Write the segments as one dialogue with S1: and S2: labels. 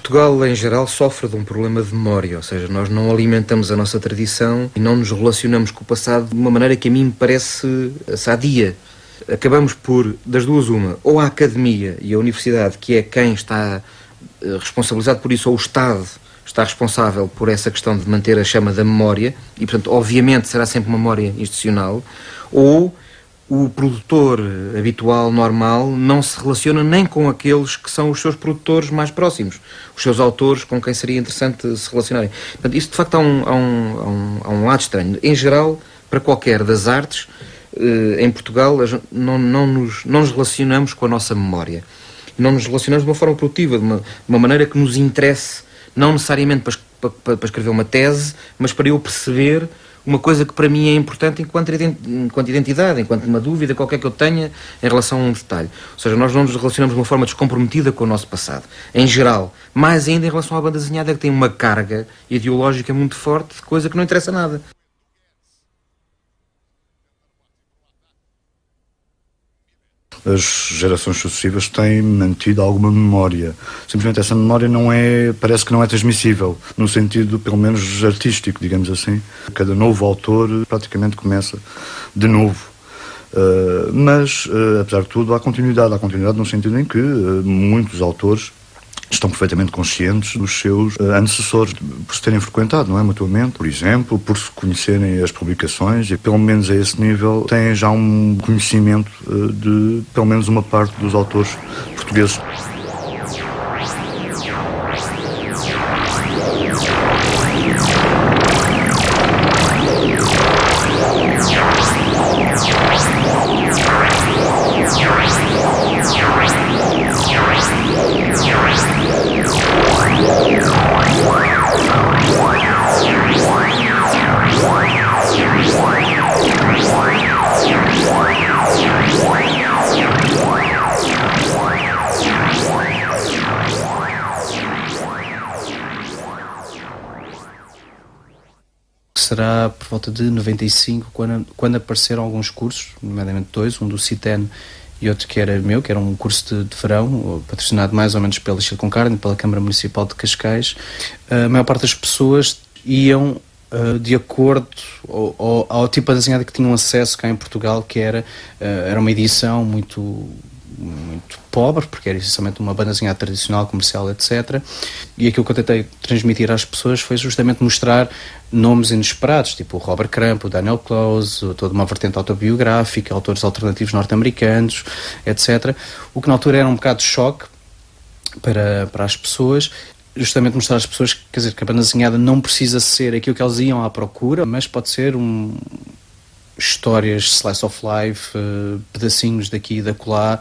S1: Portugal, em geral, sofre de um problema de memória, ou seja, nós não alimentamos a nossa tradição e não nos relacionamos com o passado de uma maneira que a mim me parece sadia. Acabamos por, das duas uma, ou a academia e a universidade, que é quem está responsabilizado por isso, ou o Estado está responsável por essa questão de manter a chama da memória, e, portanto, obviamente será sempre uma memória institucional, ou o produtor habitual, normal, não se relaciona nem com aqueles que são os seus produtores mais próximos, os seus autores com quem seria interessante se relacionarem. Portanto, isso de facto há um lado estranho. Em geral, para qualquer das artes, em Portugal, não nos relacionamos com a nossa memória. Não nos relacionamos de uma forma produtiva, de uma maneira que nos interesse, não necessariamente para escrever uma tese, mas para eu perceber uma coisa que para mim é importante enquanto identidade, enquanto uma dúvida qualquer que eu tenha em relação a um detalhe. Ou seja, nós não nos relacionamos de uma forma descomprometida com o nosso passado. Em geral, mais ainda em relação à banda desenhada, que tem uma carga ideológica muito forte, de coisa que não interessa nada.
S2: As gerações sucessivas têm mantido alguma memória. Simplesmente essa memória parece que não é transmissível, no sentido, pelo menos, artístico, digamos assim. Cada novo autor praticamente começa de novo. Mas, apesar de tudo, há continuidade no sentido em que muitos autores estão perfeitamente conscientes dos seus antecessores, por se terem frequentado, não é, mutuamente, por exemplo, por se conhecerem as publicações e, pelo menos a esse nível, têm já um conhecimento de, pelo menos, uma parte dos autores portugueses.
S3: Será por volta de 95, quando apareceram alguns cursos, nomeadamente dois, um do CITEN e outro que era meu, que era um curso de verão, patrocinado mais ou menos pela Chile com Carne, pela Câmara Municipal de Cascais. A maior parte das pessoas iam de acordo ao tipo de desenhada que tinham acesso cá em Portugal, que era uma edição muito pobre, porque era essencialmente uma banda desenhada tradicional, comercial, etc. E aquilo que eu tentei transmitir às pessoas foi justamente mostrar nomes inesperados, tipo o Robert Crumb, o Daniel Close, toda uma vertente autobiográfica, autores alternativos norte-americanos, etc. O que na altura era um bocado de choque para as pessoas, justamente mostrar às pessoas que, quer dizer, que a banda desenhada não precisa ser aquilo que eles iam à procura, mas pode ser histórias slice of life, pedacinhos daqui e da acolá,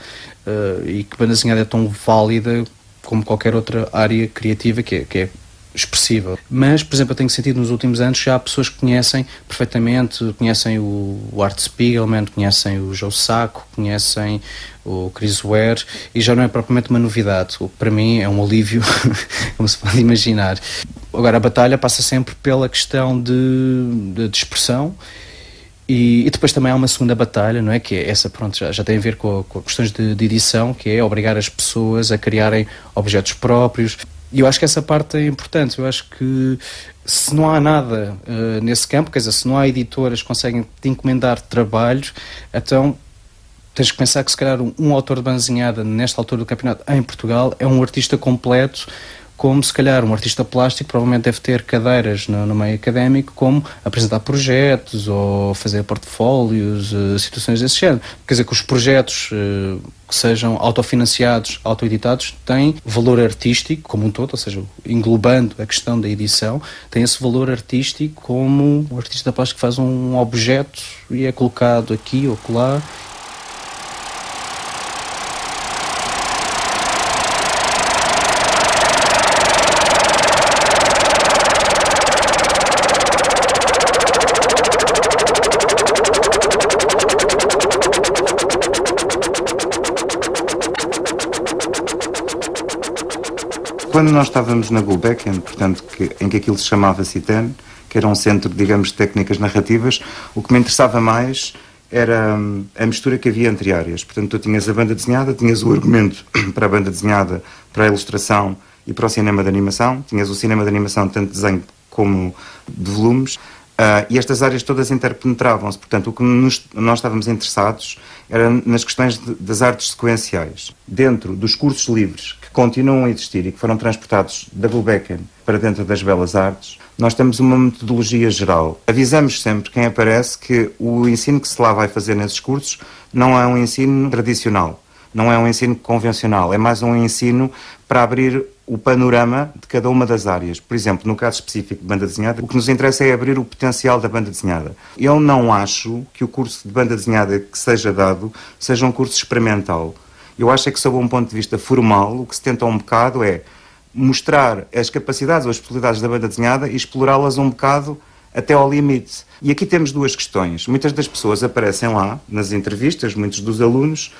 S3: e que a banda desenhada é tão válida como qualquer outra área criativa que é expressiva. Mas, por exemplo, eu tenho sentido nos últimos anos já há pessoas que conhecem perfeitamente, conhecem o Art Spiegelman, conhecem o Joe Sacco, conhecem o Chris Ware, e já não é propriamente uma novidade, o que para mim é um alívio, como se pode imaginar. Agora, a batalha passa sempre pela questão de expressão. E depois também há uma segunda batalha, não é? Que é essa, pronto, já tem a ver com questões de edição, que é obrigar as pessoas a criarem objetos próprios. E eu acho que essa parte é importante. Eu acho que se não há nada nesse campo, quer dizer, se não há editoras que conseguem te encomendar trabalhos, então tens que pensar que se calhar um autor de banda desenhada nesta altura do campeonato em Portugal é um artista completo, como se calhar um artista plástico provavelmente deve ter cadeiras no meio académico, como apresentar projetos ou fazer portfólios, situações desse género. Quer dizer que os projetos que sejam autofinanciados, autoeditados, têm valor artístico como um todo, ou seja, englobando a questão da edição, tem esse valor artístico como um artista plástico que faz um objeto e é colocado aqui ou acolá.
S4: Quando nós estávamos na Gulbenkian, portanto, em que aquilo se chamava CITEN, que era um centro, digamos, de técnicas narrativas, o que me interessava mais era a mistura que havia entre áreas. Portanto, tu tinhas a banda desenhada, tinhas o argumento para a banda desenhada, para a ilustração e para o cinema de animação. Tinhas o cinema de animação tanto de desenho como de volumes. E estas áreas todas interpenetravam-se. Portanto, o que nós estávamos interessados era nas questões das artes sequenciais. Dentro dos cursos livres que continuam a existir e que foram transportados da Gulbenkian para dentro das Belas Artes, nós temos uma metodologia geral. Avisamos sempre quem aparece que o ensino que se lá vai fazer nesses cursos não é um ensino tradicional, não é um ensino convencional, é mais um ensino para abrir o panorama de cada uma das áreas. Por exemplo, no caso específico de banda desenhada, o que nos interessa é abrir o potencial da banda desenhada. Eu não acho que o curso de banda desenhada que seja dado seja um curso experimental. Eu acho que, sob um ponto de vista formal, o que se tenta um bocado é mostrar as capacidades ou as possibilidades da banda desenhada e explorá-las um bocado até ao limite. E aqui temos duas questões. Muitas das pessoas aparecem lá, nas entrevistas, muitos dos alunos,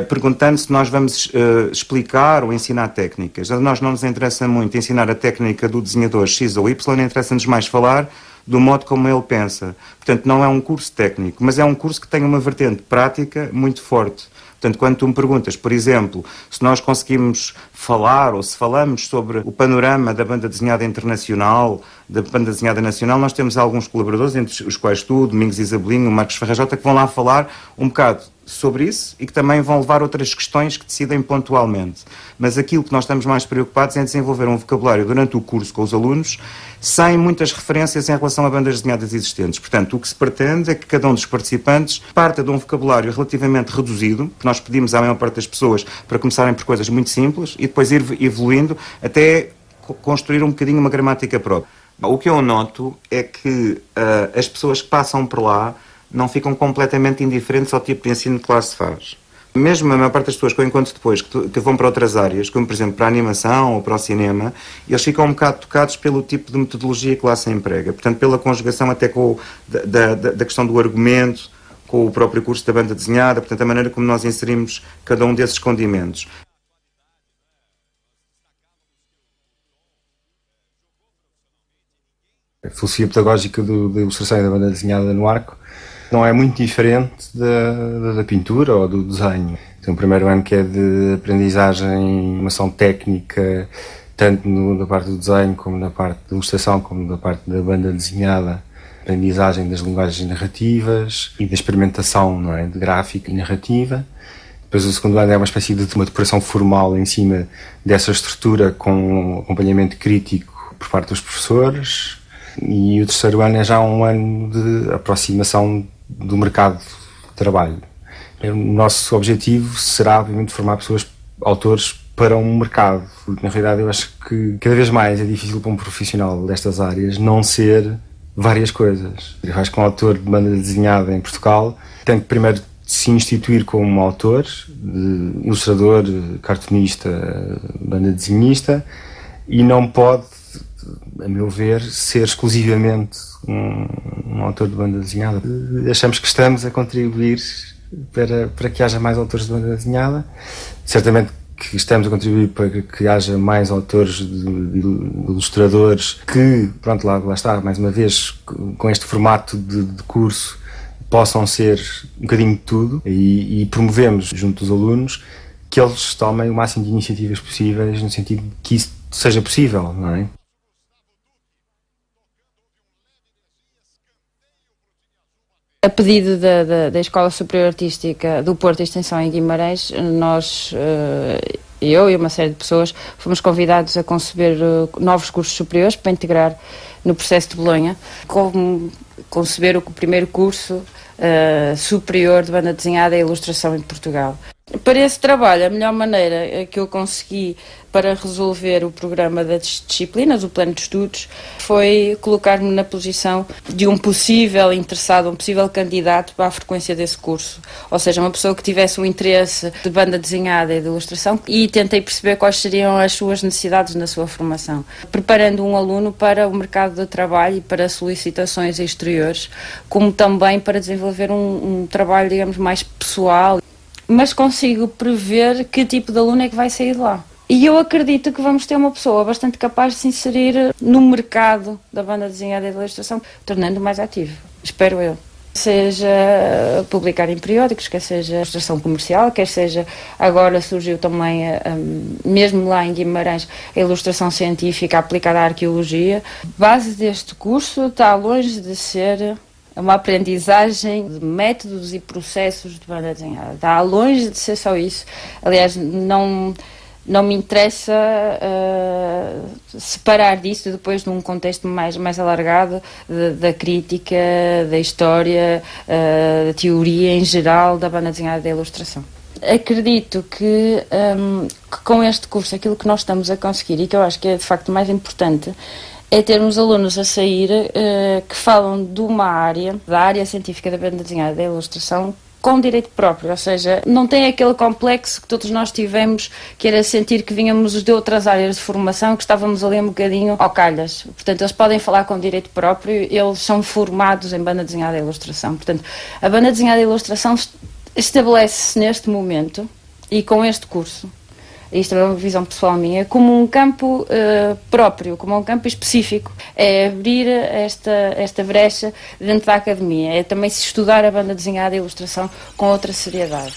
S4: perguntando se nós vamos explicar ou ensinar técnicas. A nós não nos interessa muito ensinar a técnica do desenhador X ou Y, interessa-nos mais falar do modo como ele pensa. Portanto, não é um curso técnico, mas é um curso que tem uma vertente prática muito forte. Portanto, quando tu me perguntas, por exemplo, se nós conseguimos falar ou se falamos sobre o panorama da banda desenhada internacional, da banda desenhada nacional, nós temos alguns colaboradores, entre os quais tu, Domingos Isabelinho, o Marcos Ferrajota, que vão lá falar um bocado sobre isso e que também vão levar outras questões que decidem pontualmente. Mas aquilo que nós estamos mais preocupados é em desenvolver um vocabulário durante o curso com os alunos sem muitas referências em relação a bandas desenhadas existentes. Portanto, o que se pretende é que cada um dos participantes parta de um vocabulário relativamente reduzido, que nós pedimos à maior parte das pessoas para começarem por coisas muito simples e depois ir evoluindo até construir um bocadinho uma gramática própria. O que eu noto é que as pessoas que passam por lá não ficam completamente indiferentes ao tipo de ensino que lá se faz. Mesmo a maior parte das pessoas que eu encontro depois, que vão para outras áreas, como por exemplo para a animação ou para o cinema, eles ficam um bocado tocados pelo tipo de metodologia que lá se emprega. Portanto, pela conjugação até da questão do argumento, com o próprio curso da banda desenhada, portanto, a maneira como nós inserimos cada um desses condimentos.
S5: A filosofia pedagógica da ilustração e da banda desenhada no arco não é muito diferente da pintura ou do desenho. Tem um primeiro ano que é de aprendizagem, uma ação técnica, tanto na parte do desenho, como na parte da ilustração, como na parte da banda desenhada. Aprendizagem das linguagens narrativas e da experimentação, não é, de gráfica e narrativa. Depois o segundo ano é uma espécie de uma decoração formal em cima dessa estrutura com acompanhamento crítico por parte dos professores. E o terceiro ano é já um ano de aproximação do mercado de trabalho. O nosso objetivo será, obviamente, formar pessoas, autores, para um mercado. Porque, na realidade, eu acho que cada vez mais é difícil para um profissional destas áreas não ser várias coisas. Eu acho que um autor de banda desenhada em Portugal tem que primeiro se instituir como autor, de ilustrador, cartunista, banda desenhista, e não pode, a meu ver, ser exclusivamente um autor de banda desenhada. Achamos que estamos a contribuir para que haja mais autores de banda desenhada. Certamente que estamos a contribuir para que haja mais autores de ilustradores que, pronto, lá está, mais uma vez, com este formato de curso, possam ser um bocadinho de tudo, e promovemos junto dos alunos que eles tomem o máximo de iniciativas possíveis no sentido de que isso seja possível, não é?
S6: A pedido da Escola Superior Artística do Porto Extensão em Guimarães, nós, eu e uma série de pessoas, fomos convidados a conceber novos cursos superiores para integrar no processo de Bolonha, como conceber o primeiro curso superior de banda desenhada e ilustração em Portugal. Para esse trabalho, a melhor maneira que eu consegui para resolver o programa das disciplinas, o plano de estudos, foi colocar-me na posição de um possível interessado, um possível candidato para a frequência desse curso. Ou seja, uma pessoa que tivesse um interesse de banda desenhada e de ilustração, e tentei perceber quais seriam as suas necessidades na sua formação. Preparando um aluno para o mercado de trabalho e para solicitações exteriores, como também para desenvolver um trabalho, digamos, mais pessoal. Mas consigo prever que tipo de aluno é que vai sair de lá. E eu acredito que vamos ter uma pessoa bastante capaz de se inserir no mercado da banda desenhada e da ilustração, tornando-o mais ativo. Espero eu. Seja publicar em periódicos, quer seja ilustração comercial, quer seja agora surgiu também, mesmo lá em Guimarães, a ilustração científica aplicada à arqueologia. A base deste curso está longe de ser uma aprendizagem de métodos e processos de banda desenhada. Está longe de ser só isso. Aliás, não me interessa separar disso depois num contexto mais alargado da crítica, da história, da teoria em geral da banda desenhada e da ilustração. Acredito que com este curso aquilo que nós estamos a conseguir, e que eu acho que é de facto mais importante, é termos alunos a sair que falam de uma área, da área científica da banda desenhada e da ilustração, com direito próprio, ou seja, não tem aquele complexo que todos nós tivemos, que era sentir que vínhamos de outras áreas de formação, que estávamos ali um bocadinho ao calhas. Portanto, eles podem falar com direito próprio, eles são formados em banda desenhada e ilustração. Portanto, a banda desenhada e ilustração estabelece-se neste momento, e com este curso, isto é uma visão pessoal minha, como um campo próprio, como um campo específico. É abrir esta brecha dentro da academia, é também se estudar a banda desenhada e a ilustração com outra seriedade.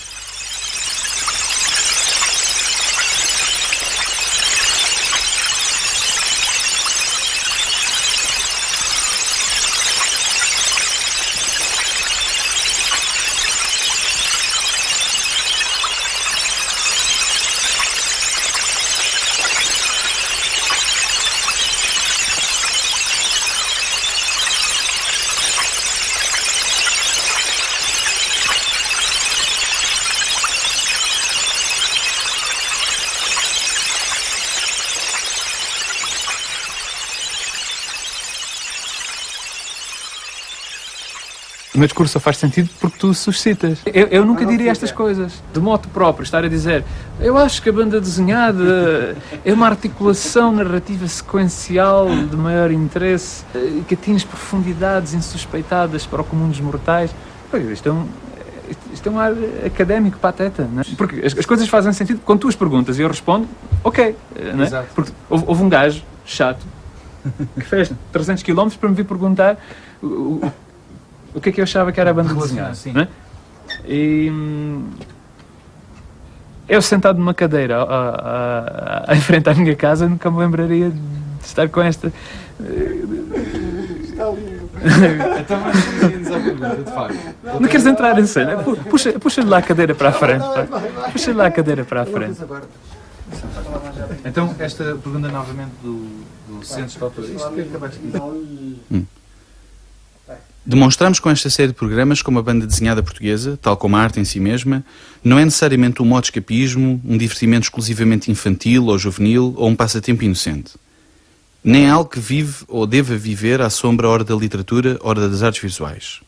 S7: O meu discurso só faz sentido porque tu suscitas. Eu nunca diria estas coisas. De modo próprio, estar a dizer eu acho que a banda desenhada é uma articulação narrativa sequencial de maior interesse que atinge profundidades insuspeitadas para o comum dos mortais. Isto é um ar académico pateta, não é? Porque as coisas fazem sentido quando tu as perguntas e eu respondo ok, não é? Porque houve um gajo chato que fez 300 km para me vir perguntar o que é que eu achava que era a banda desenhada, não é? E eu sentado numa cadeira a enfrentar a minha casa nunca me lembraria de estar com esta...
S8: Está lindo. Então vamos à pergunta, de facto.
S7: Não queres entrar em cena? Puxa-lhe lá a cadeira para a frente. Puxa-lhe lá a cadeira para a frente.
S8: Então, esta pergunta novamente do Centro de Autor. Isto que acabaste de dizer.
S3: Demonstramos com esta série de programas como a banda desenhada portuguesa, tal como a arte em si mesma, não é necessariamente um modo de escapismo, um divertimento exclusivamente infantil ou juvenil ou um passatempo inocente. Nem é algo que vive ou deva viver à sombra ora da literatura, ora das artes visuais.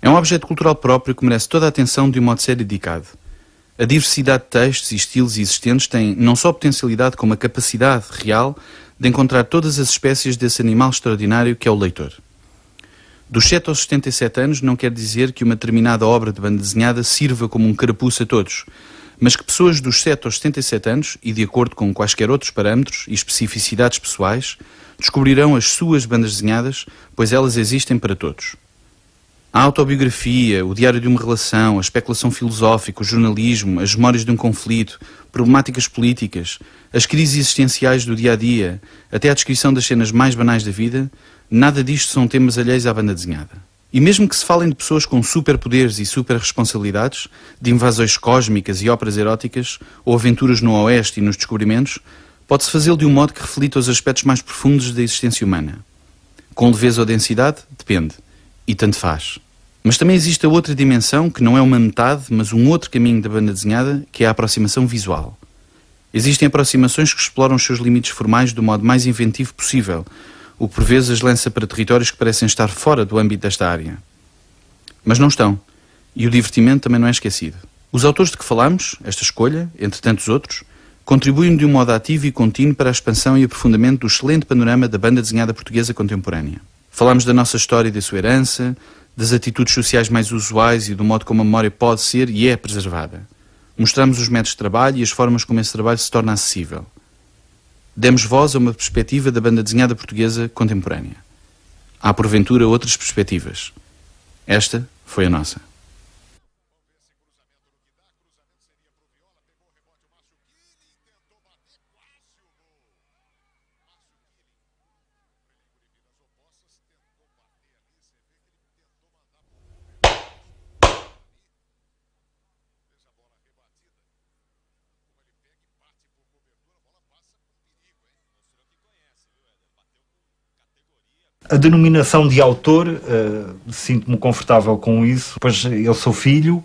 S3: É um objeto cultural próprio que merece toda a atenção de um modo de série dedicado. A diversidade de textos e estilos existentes tem não só a potencialidade como a capacidade real de encontrar todas as espécies desse animal extraordinário que é o leitor. Dos 7 aos 77 anos não quer dizer que uma determinada obra de banda desenhada sirva como um carapuço a todos, mas que pessoas dos 7 aos 77 anos, e de acordo com quaisquer outros parâmetros e especificidades pessoais, descobrirão as suas bandas desenhadas, pois elas existem para todos. A autobiografia, o diário de uma relação, a especulação filosófica, o jornalismo, as memórias de um conflito, problemáticas políticas, as crises existenciais do dia-a-dia, até a descrição das cenas mais banais da vida, nada disto são temas alheios à banda desenhada. E mesmo que se falem de pessoas com superpoderes e superresponsabilidades, de invasões cósmicas e óperas eróticas, ou aventuras no oeste e nos descobrimentos, pode-se fazê-lo de um modo que reflita os aspectos mais profundos da existência humana. Com leveza ou densidade, depende. E tanto faz. Mas também existe a outra dimensão, que não é uma metade, mas um outro caminho da banda desenhada, que é a aproximação visual. Existem aproximações que exploram os seus limites formais do modo mais inventivo possível, o que por vezes as lança para territórios que parecem estar fora do âmbito desta área. Mas não estão, e o divertimento também não é esquecido. Os autores de que falamos, esta escolha, entre tantos outros, contribuem de um modo ativo e contínuo para a expansão e aprofundamento do excelente panorama da banda desenhada portuguesa contemporânea. Falamos da nossa história e da sua herança, das atitudes sociais mais usuais e do modo como a memória pode ser e é preservada. Mostramos os métodos de trabalho e as formas como esse trabalho se torna acessível. Demos voz a uma perspectiva da banda desenhada portuguesa contemporânea. Há, porventura, outras perspectivas.
S9: Esta foi a nossa.
S10: A denominação de autor, sinto-me confortável com isso, pois eu sou filho,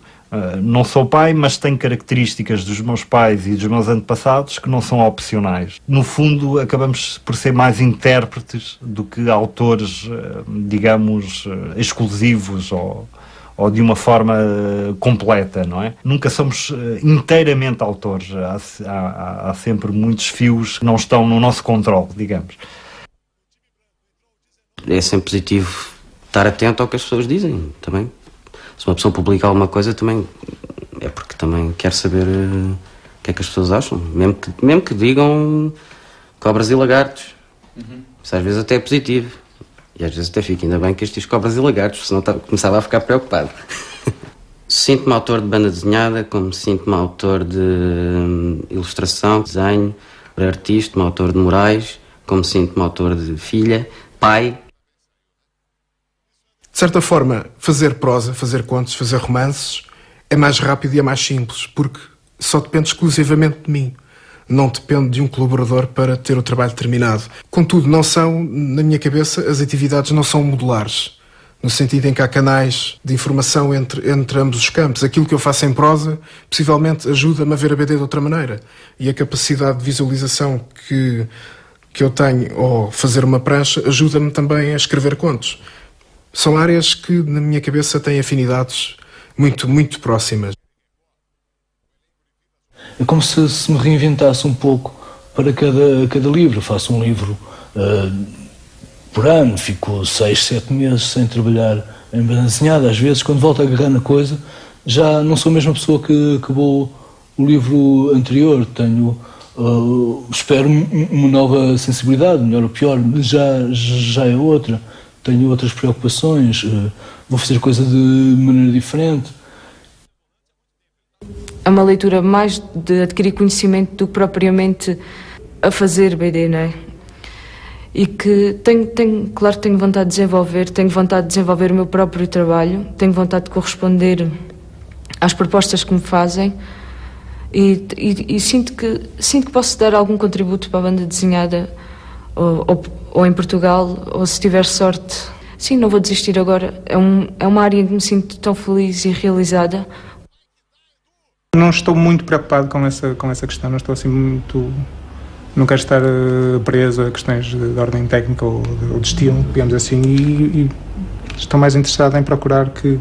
S10: não sou pai, mas tenho características dos meus pais e dos meus antepassados que não são opcionais. No fundo, acabamos por ser mais intérpretes do que autores, digamos, exclusivos ou de uma forma completa, não é? Nunca somos inteiramente autores, há sempre muitos fios que não estão no nosso controle, digamos.
S11: É sempre positivo estar atento ao que as pessoas dizem também. Se uma pessoa publica alguma coisa também é porque também quer saber o que é que as pessoas acham, mesmo que digam cobras e lagartos. Isso às vezes até é positivo e às vezes até fica ainda bem que este diz cobras e lagartos, senão começava a ficar preocupado. Sinto-me autor de banda desenhada, como sinto-me autor de ilustração, desenho, artista, autor de murais, como sinto-me autor de filha, pai.
S12: De certa forma, fazer prosa, fazer contos, fazer romances é mais rápido e é mais simples, porque só depende exclusivamente de mim. Não depende de um colaborador para ter o trabalho terminado. Contudo, não são, na minha cabeça, as atividades não são modulares, no sentido em que há canais de informação entre ambos os campos. Aquilo que eu faço em prosa, possivelmente, ajuda-me a ver a BD de outra maneira. E a capacidade de visualização que eu tenho ao fazer uma prancha ajuda-me também a escrever contos. São áreas que, na minha cabeça, têm afinidades muito, muito próximas.
S13: É como se me reinventasse um pouco para cada livro. Faço um livro por ano, fico 6, 7 meses sem trabalhar em banda desenhada. Às vezes, quando volto a agarrar na coisa, já não sou a mesma pessoa que acabou o livro anterior. Espero uma nova sensibilidade, melhor ou pior, mas já é outra. Tenho outras preocupações, vou fazer coisa de maneira diferente.
S14: É uma leitura mais de adquirir conhecimento do que propriamente a fazer BD, não é? E que claro que tenho vontade de desenvolver o meu próprio trabalho, tenho vontade de corresponder às propostas que me fazem e sinto que posso dar algum contributo para a banda desenhada ou em Portugal, ou se tiver sorte. Sim, não vou desistir agora. É uma área em que me sinto tão feliz e realizada.
S15: Não estou muito preocupado com essa questão, não estou assim muito... Não quero estar preso a questões de ordem técnica ou de estilo, digamos assim, e estou mais interessado em procurar que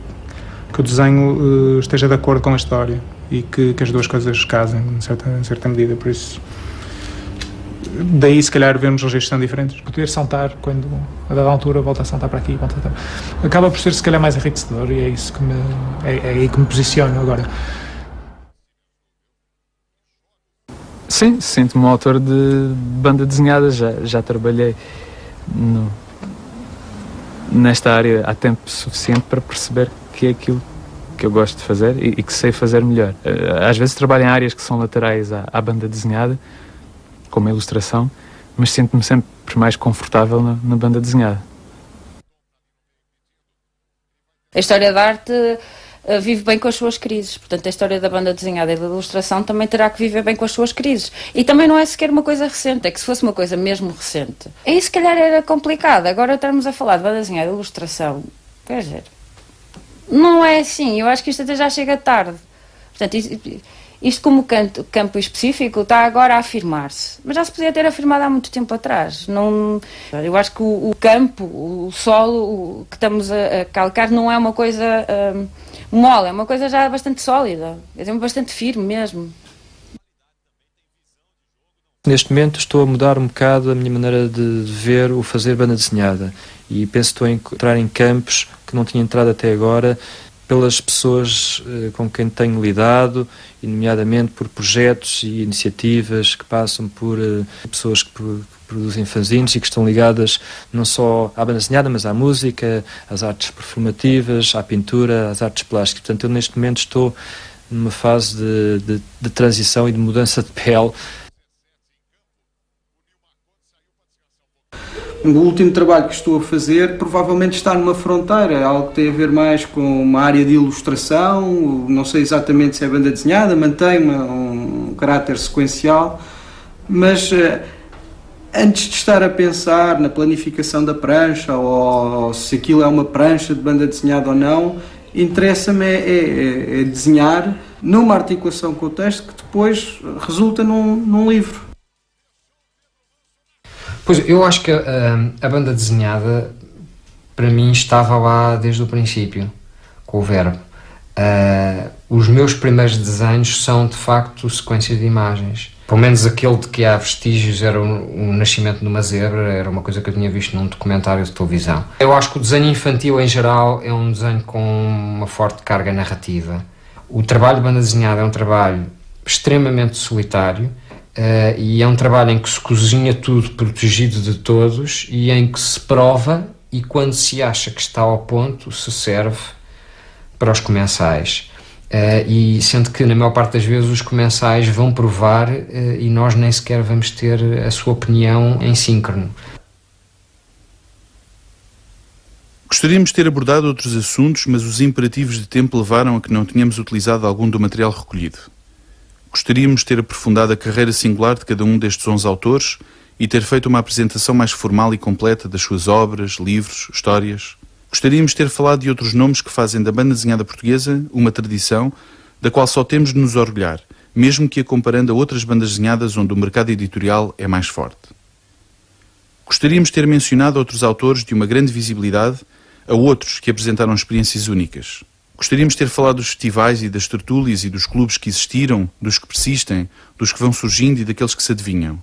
S15: o desenho esteja de acordo com a história e que as duas coisas casem, em certa medida, por isso... Daí, se calhar, vermos registros tão diferentes.
S8: Poder saltar quando, a dada altura, volta a saltar para aqui, acaba por ser, se calhar, mais enriquecedor e é isso que é aí que me posiciono agora.
S7: Sim, sinto-me um autor de banda desenhada. Já trabalhei nesta área há tempo suficiente para perceber que é aquilo que eu gosto de fazer e que sei fazer melhor. Às vezes trabalho em áreas que são laterais à banda desenhada, como a ilustração, mas sinto-me sempre mais confortável na banda desenhada.
S6: A história da arte vive bem com as suas crises, portanto a história da banda desenhada e da ilustração também terá que viver bem com as suas crises. E também não é sequer uma coisa recente, é que se fosse uma coisa mesmo recente, aí se calhar era complicado. Agora estarmos a falar de banda desenhada e ilustração, quer dizer, não é assim, eu acho que isto até já chega tarde. Portanto, isto como campo específico está agora a afirmar-se, mas já se podia ter afirmado há muito tempo atrás. Eu acho que o campo, o solo que estamos a calcar não é uma coisa mole, é uma coisa já bastante sólida, é bastante firme mesmo.
S1: Neste momento estou a mudar um bocado a minha maneira de ver o fazer banda desenhada e penso que estou a entrar em campos que não tinha entrado até agora
S7: pelas pessoas com quem tenho lidado, e nomeadamente por projetos e iniciativas que passam por pessoas que produzem fanzines e que estão ligadas não só à banda desenhada, mas à música, às artes performativas, à pintura, às artes plásticas. Portanto, eu neste momento estou numa fase de transição e de mudança de pele.
S9: O último trabalho que estou a fazer provavelmente está numa fronteira, algo que tem a ver mais com uma área de ilustração, não sei exatamente se é banda desenhada, mantém um caráter sequencial, mas antes de estar a pensar na planificação da prancha ou se aquilo é uma prancha de banda desenhada ou não, interessa-me é desenhar numa articulação com o texto que depois resulta num livro.
S16: Pois, eu acho que a banda desenhada, para mim, estava lá desde o princípio, com o verbo. Os meus primeiros desenhos são, de facto, sequências de imagens. Pelo menos aquele de que há vestígios era o nascimento de uma zebra, era uma coisa que eu tinha visto num documentário de televisão. Eu acho que o desenho infantil, em geral, é um desenho com uma forte carga narrativa. O trabalho de banda desenhada é um trabalho extremamente solitário, e é um trabalho em que se cozinha tudo protegido de todos e em que se prova, e quando se acha que está ao ponto, se serve para os comensais. E sendo que na maior parte das vezes os comensais vão provar e nós nem sequer vamos ter a sua opinião em síncrono.
S17: Gostaríamos de ter abordado outros assuntos, mas os imperativos de tempo levaram a que não tenhamos utilizado algum do material recolhido. Gostaríamos de ter aprofundado a carreira singular de cada um destes 11 autores e ter feito uma apresentação mais formal e completa das suas obras, livros, histórias. Gostaríamos de ter falado de outros nomes que fazem da banda desenhada portuguesa uma tradição da qual só temos de nos orgulhar, mesmo que a comparando a outras bandas desenhadas onde o mercado editorial é mais forte. Gostaríamos de ter mencionado outros autores de uma grande visibilidade a outros que apresentaram experiências únicas. Gostaríamos de ter falado dos festivais e das tertúlias e dos clubes que existiram, dos que persistem, dos que vão surgindo e daqueles que se adivinham.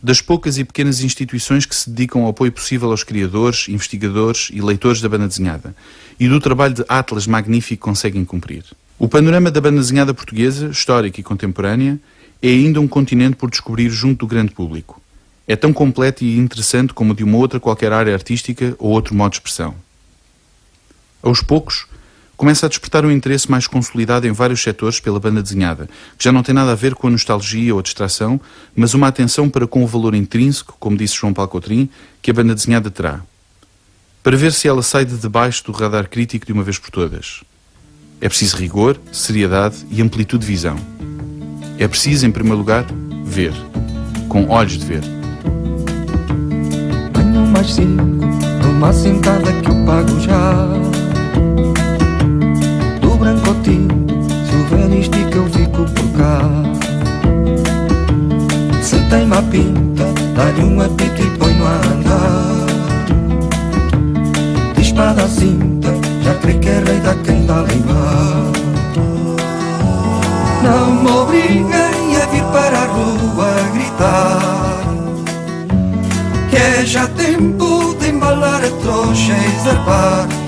S17: Das poucas e pequenas instituições que se dedicam ao apoio possível aos criadores, investigadores e leitores da banda desenhada e do trabalho de atlas magnífico que conseguem cumprir. O panorama da banda desenhada portuguesa, histórica e contemporânea, é ainda um continente por descobrir junto do grande público. É tão completo e interessante como de uma outra qualquer área artística ou outro modo de expressão. Aos poucos, começa a despertar um interesse mais consolidado em vários setores pela banda desenhada, que já não tem nada a ver com a nostalgia ou a distração, mas uma atenção para com o valor intrínseco, como disse João Paulo Cotrim, que a banda desenhada terá. Para ver se ela sai de debaixo do radar crítico de uma vez por todas. É preciso rigor, seriedade e amplitude de visão. É preciso, em primeiro lugar, ver. Com olhos de ver.
S18: Tenho mais 5, numa sentada que eu pago já. Branco ou tinto, se o velho estica eu fico por cá. Se tem má pinta, dá-lhe um apito e põe-no a andar. De espada à cinta, já creio que é rei da quem dá limar. Não me obriguem a vir para a rua gritar, que é já tempo de embalar a trouxa e zarpar.